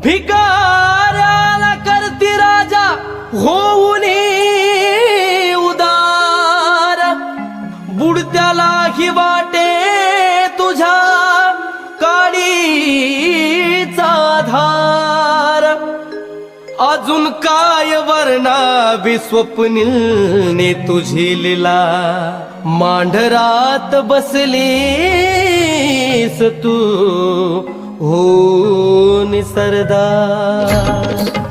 भिकाऱ्याला करती राजा होऊन उदार, बुडत्यालाही वाटे तुझ्या काडीचा धार. अजून काय वर्णावी स्वप्निलने तुझी लीला, मांढरात बसलीस तू हो सरदार.